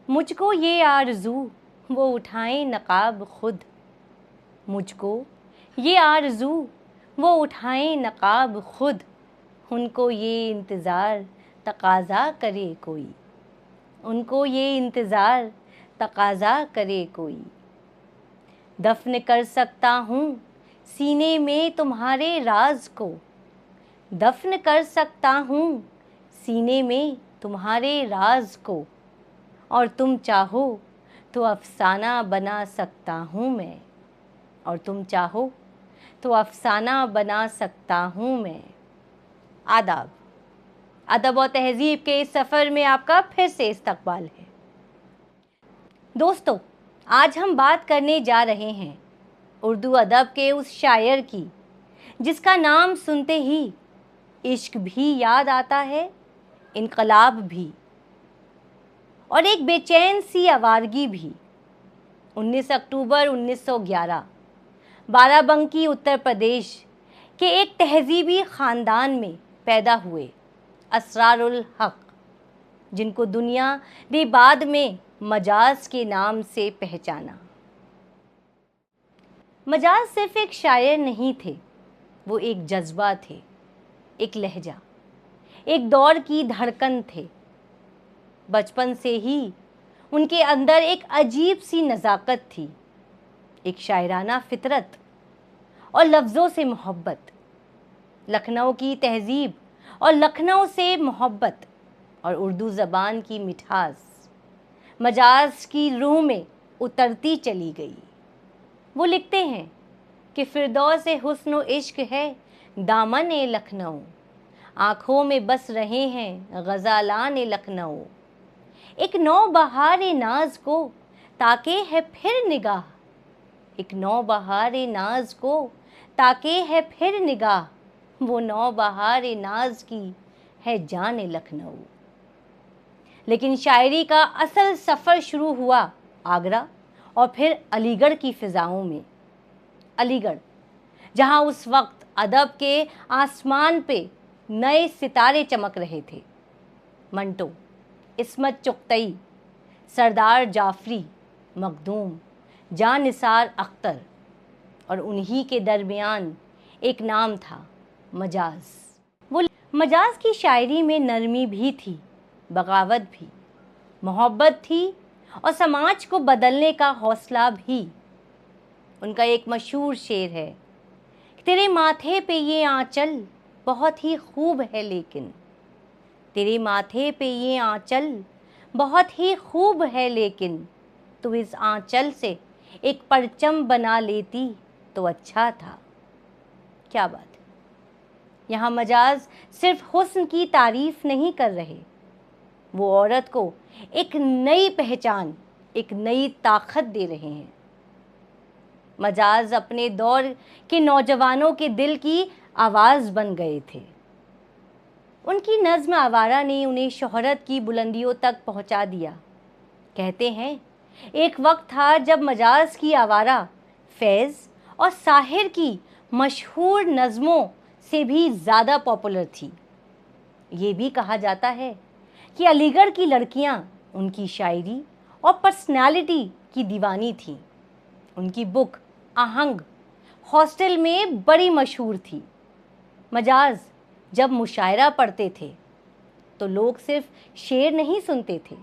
مجھ کو یہ آرزو وہ اٹھائیں نقاب خود، مجھ کو یہ آرزو وہ اٹھائیں نقاب خود، ان کو یہ انتظار تقاضا کرے کوئی، ان کو یہ انتظار تقاضا کرے کوئی۔ دفن کر سکتا ہوں سینے میں تمہارے راز کو، دفن کر سکتا ہوں سینے میں تمہارے راز کو، اور تم چاہو تو افسانہ بنا سکتا ہوں میں، اور تم چاہو تو افسانہ بنا سکتا ہوں میں۔ آداب، ادب و تہذیب کے اس سفر میں آپ کا پھر سے استقبال ہے۔ دوستو، آج ہم بات کرنے جا رہے ہیں اردو ادب کے اس شاعر کی جس کا نام سنتے ہی عشق بھی یاد آتا ہے، انقلاب بھی، اور ایک بے چین سی آوارگی بھی۔ 19 اکتوبر 1911 بارہ بنکی اتر پردیش کے ایک تہذیبی خاندان میں پیدا ہوئے اسرار الحق، جن کو دنیا نے بعد میں مجاز کے نام سے پہچانا۔ مجاز صرف ایک شاعر نہیں تھے، وہ ایک جذبہ تھے، ایک لہجہ، ایک دور کی دھڑکن تھے۔ بچپن سے ہی ان کے اندر ایک عجیب سی نزاکت تھی، ایک شاعرانہ فطرت اور لفظوں سے محبت، لکھنؤ کی تہذیب اور لکھنؤ سے محبت اور اردو زبان کی مٹھاس مجاز کی روح میں اترتی چلی گئی۔ وہ لکھتے ہیں کہ فردوس حسن و عشق ہے دامن لکھنؤ، آنکھوں میں بس رہے ہیں غزالان لکھنؤ، ایک نو بہار ناز کو تاکہ ہے پھر نگاہ، ایک نو بہار ناز کو تاکہ ہے پھر نگاہ، وہ نو بہار ناز کی ہے جان لکھنؤ۔ لیکن شاعری کا اصل سفر شروع ہوا آگرہ اور پھر علی گڑھ کی فضاؤں میں۔ علی گڑھ، جہاں اس وقت ادب کے آسمان پہ نئے ستارے چمک رہے تھے۔ منٹو، عصمت چغتائی، سردار جعفری، مخدوم، جاں نثار اختر، اور انہی کے درمیان ایک نام تھا مجاز۔ وہ مجاز کی شاعری میں نرمی بھی تھی، بغاوت بھی، محبت تھی، اور سماج کو بدلنے کا حوصلہ بھی۔ ان کا ایک مشہور شعر ہے، تیرے ماتھے پہ یہ آنچل بہت ہی خوب ہے لیکن، تیرے ماتھے پہ یہ آنچل بہت ہی خوب ہے لیکن، تو اس آنچل سے ایک پرچم بنا لیتی تو اچھا تھا۔ کیا بات ہے! یہاں مجاز صرف حسن کی تعریف نہیں کر رہے، وہ عورت کو ایک نئی پہچان، ایک نئی طاقت دے رہے ہیں۔ مجاز اپنے دور کے نوجوانوں کے دل کی آواز بن گئے تھے۔ ان کی نظم آوارہ نے انہیں شہرت کی بلندیوں تک پہنچا دیا۔ کہتے ہیں ایک وقت تھا جب مجاز کی آوارہ فیض اور ساحر کی مشہور نظموں سے بھی زیادہ پاپولر تھی۔ یہ بھی کہا جاتا ہے کہ علی گڑھ کی لڑکیاں ان کی شاعری اور پرسنالٹی کی دیوانی تھیں۔ ان کی بک آہنگ ہاسٹل میں بڑی مشہور تھی۔ مجاز جب مشاعرہ پڑھتے تھے تو لوگ صرف شعر نہیں سنتے تھے،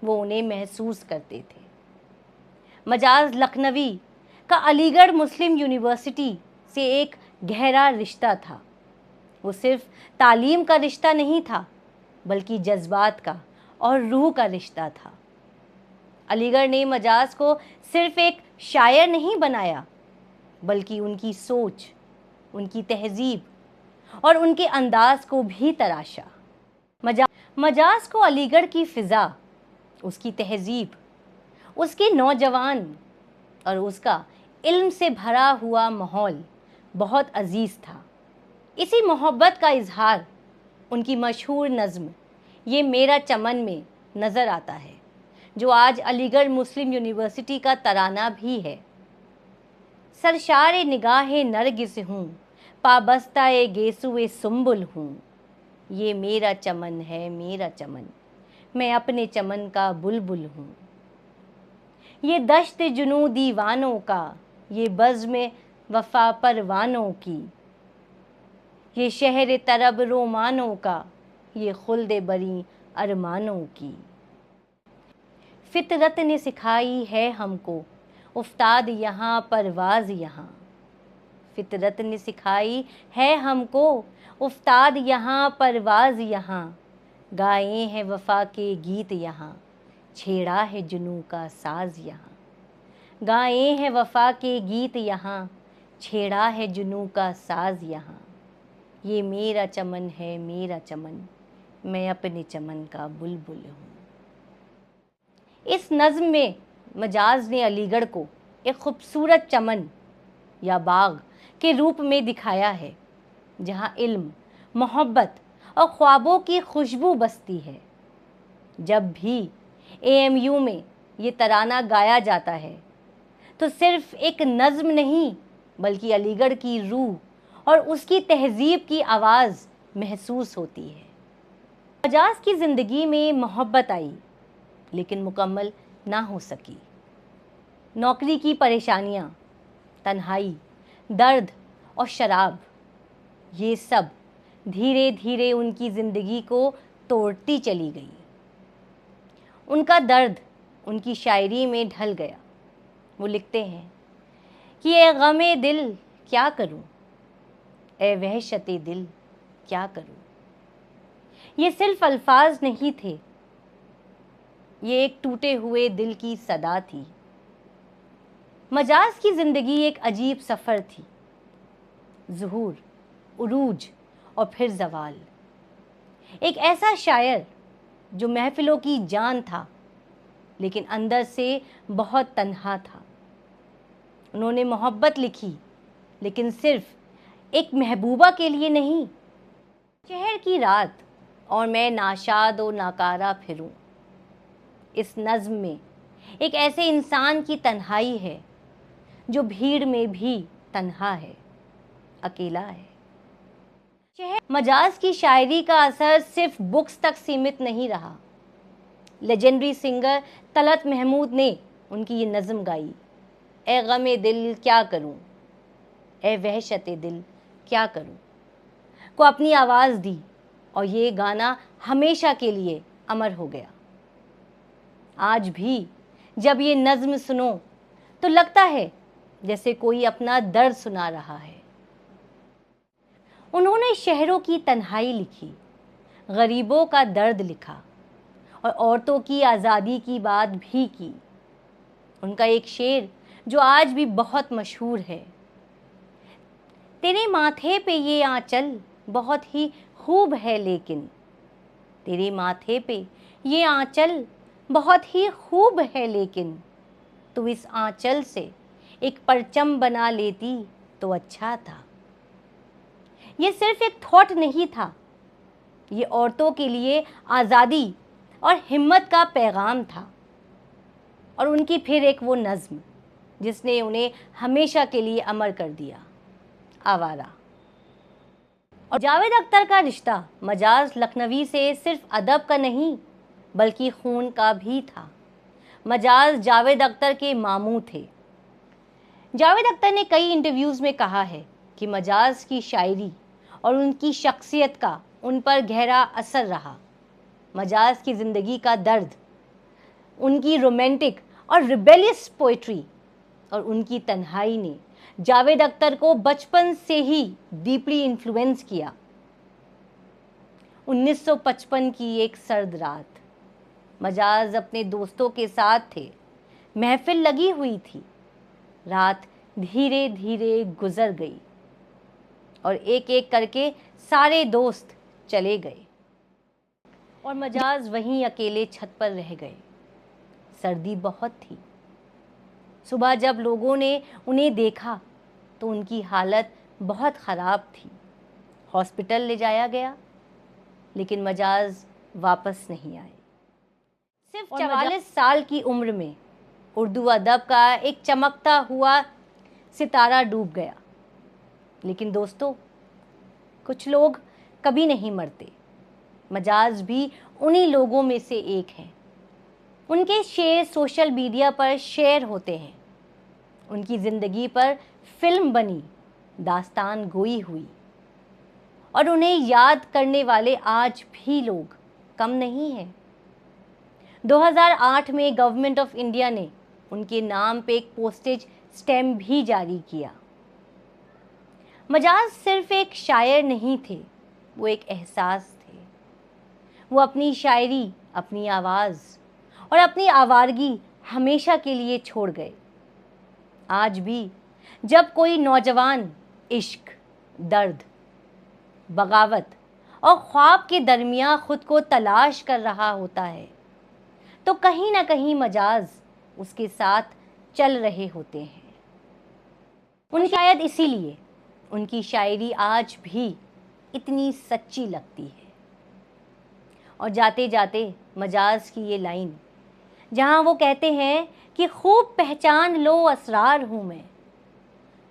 وہ انہیں محسوس کرتے تھے۔ مجاز لکھنوی کا علی گڑھ مسلم یونیورسٹی سے ایک گہرا رشتہ تھا۔ وہ صرف تعلیم کا رشتہ نہیں تھا بلکہ جذبات کا اور روح کا رشتہ تھا۔ علی گڑھ نے مجاز کو صرف ایک شاعر نہیں بنایا بلکہ ان کی سوچ، ان کی تہذیب اور ان کے انداز کو بھی تراشا۔ مجاز کو علی گڑھ کی فضا، اس کی تہذیب، اس کے نوجوان اور اس کا علم سے بھرا ہوا ماحول بہت عزیز تھا۔ اسی محبت کا اظہار ان کی مشہور نظم یہ میرا چمن میں نظر آتا ہے، جو آج علی گڑھ مسلم یونیورسٹی کا ترانہ بھی ہے۔ سرشار نگاہ نرگس ہوں، پابستہ گیسو سنبل ہوں، یہ میرا چمن ہے میرا چمن، میں اپنے چمن کا بلبل ہوں. یہ دشت جنوں دیوانوں کا، یہ بزم وفا پروانوں کی، یہ شہر طرب رومانوں کا، یہ خلد بری ارمانوں کی. فطرت نے سکھائی ہے ہم کو افتاد یہاں پرواز یہاں. فطرت نے سکھائی ہے ہم کو افتاد یہاں پرواز یہاں. گائے ہیں وفا کے گیت یہاں، چھیڑا ہے جنوں کا ساز یہاں. گائے ہیں وفا کے گیت یہاں، چھیڑا ہے جنوں کا ساز یہاں. یہ میرا چمن ہے میرا چمن، میں اپنے چمن کا بلبل ہوں. اس نظم میں مجاز نے علی گڑھ کو ایک خوبصورت چمن یا باغ کے روپ میں دکھایا ہے، جہاں علم، محبت اور خوابوں کی خوشبو بستی ہے. جب بھی AMU میں یہ ترانہ گایا جاتا ہے تو صرف ایک نظم نہیں بلکہ علی گڑھ کی روح اور اس کی تہذیب کی آواز محسوس ہوتی ہے. مجاز کی زندگی میں محبت آئی لیکن مکمل نہ ہو سکی. نوکری کی پریشانیاں، تنہائی، درد اور شراب، یہ سب دھیرے دھیرے ان کی زندگی کو توڑتی چلی گئی. ان کا درد ان کی شاعری میں ڈھل گیا. وہ لکھتے ہیں کہ اے غم دل کیا کروں، اے وحشت دل کیا کروں. یہ صرف الفاظ نہیں تھے، یہ ایک ٹوٹے ہوئے دل کی صدا تھی. مجاز کی زندگی ایک عجیب سفر تھی، ظہور، عروج اور پھر زوال. ایک ایسا شاعر جو محفلوں کی جان تھا لیکن اندر سے بہت تنہا تھا. انہوں نے محبت لکھی لیکن صرف ایک محبوبہ کے لیے نہیں. شہر کی رات اور میں ناشاد و ناکارہ پھروں. اس نظم میں ایک ایسے انسان کی تنہائی ہے جو بھیڑ میں بھی تنہا ہے، اکیلا ہے. مجاز کی شاعری کا اثر صرف بکس تک سیمت نہیں رہا. لیجنڈری سنگر طلعت محمود نے ان کی یہ نظم گائی، اے غم دل کیا کروں، اے وحشت دل کیا کروں، کو اپنی آواز دی اور یہ گانا ہمیشہ کے لیے امر ہو گیا. آج بھی جب یہ نظم سنو تو لگتا ہے جیسے کوئی اپنا درد سنا رہا ہے. انہوں نے شہروں کی تنہائی لکھی، غریبوں کا درد لکھا اور عورتوں کی آزادی کی بات بھی کی. ان کا ایک شعر جو آج بھی بہت مشہور ہے، تیرے ماتھے پہ یہ آنچل بہت ہی خوب ہے لیکن، تیرے ماتھے پہ یہ آنچل بہت ہی خوب ہے لیکن، تو اس آنچل سے ایک پرچم بنا لیتی تو اچھا تھا. یہ صرف ایک تھاٹ نہیں تھا، یہ عورتوں کے لیے آزادی اور ہمت کا پیغام تھا. اور ان کی پھر ایک وہ نظم جس نے انہیں ہمیشہ کے لیے امر کر دیا، آوارہ. اور جاوید اختر کا رشتہ مجاز لکھنوی سے صرف ادب کا نہیں بلکہ خون کا بھی تھا. مجاز جاوید اختر کے ماموں تھے. جاوید اختر نے کئی انٹرویوز میں کہا ہے کہ مجاز کی شاعری اور ان کی شخصیت کا ان پر گہرا اثر رہا. مجاز کی زندگی کا درد، ان کی رومانٹک اور ریبیلیس پوئٹری اور ان کی تنہائی نے جاوید اختر کو بچپن سے ہی ڈیپلی انفلوئنس کیا. 1955 کی ایک سرد رات، مجاز اپنے دوستوں کے ساتھ تھے. محفل لگی ہوئی تھی. رات دھیرے دھیرے گزر گئی اور ایک ایک کر کے سارے دوست چلے گئے اور مجاز وہیں اکیلے چھت پر رہ گئے. سردی بہت تھی. صبح جب لوگوں نے انہیں دیکھا تو ان کی حالت بہت خراب تھی. ہاسپٹل لے جایا گیا لیکن مجاز واپس نہیں آئے. صرف 44 سال کی عمر میں اردو ادب کا ایک چمکتا ہوا ستارہ ڈوب گیا. لیکن دوستو، کچھ لوگ کبھی نہیں مرتے. مجاز بھی انہی لوگوں میں سے ایک ہے۔ ان کے شعر سوشل میڈیا پر شیئر ہوتے ہیں، ان کی زندگی پر فلم بنی، داستان گوئی ہوئی، اور انہیں یاد کرنے والے آج بھی لوگ کم نہیں ہیں۔ 2008 میں گورنمنٹ آف انڈیا نے ان کے نام پہ ایک پوسٹیج سٹیمپ بھی جاری کیا۔ مجاز صرف ایک شاعر نہیں تھے، وہ ایک احساس تھے۔ وہ اپنی شاعری، اپنی آواز اور اپنی آوارگی ہمیشہ کے لیے چھوڑ گئے۔ آج بھی جب کوئی نوجوان عشق، درد، بغاوت اور خواب کے درمیان خود کو تلاش کر رہا ہوتا ہے تو کہیں نہ کہیں مجاز اس کے ساتھ چل رہے ہوتے ہیں۔ شاید اسی لیے ان کی شاعری آج بھی اتنی سچی لگتی ہے۔ اور جاتے جاتے مجاز کی یہ لائن، جہاں وہ کہتے ہیں کہ خوب پہچان لو اسرار ہوں میں،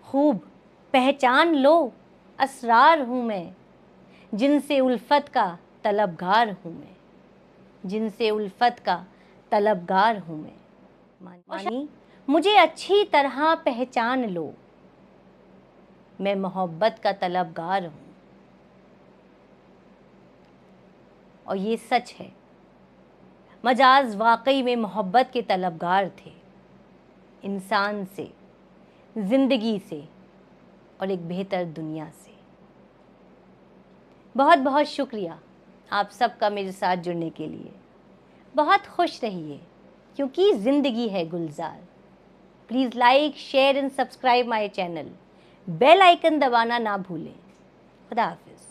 خوب پہچان لو اسرار ہوں میں، جن سے الفت کا طلبگار ہوں میں، جن سے الفت کا طلبگار ہوں میں، مانی مجھے اچھی طرح پہچان لو، میں محبت کا طلبگار ہوں۔ اور یہ سچ ہے، مجاز واقعی میں محبت کے طلبگار تھے، انسان سے، زندگی سے اور ایک بہتر دنیا سے۔ بہت بہت شکریہ آپ سب کا میرے ساتھ جڑنے کے لیے۔ بہت خوش رہیے، کیونکہ زندگی ہے گلزار۔ Please like, share and subscribe my channel. Bell icon دبانا نہ بھولیں۔ خدا حافظ۔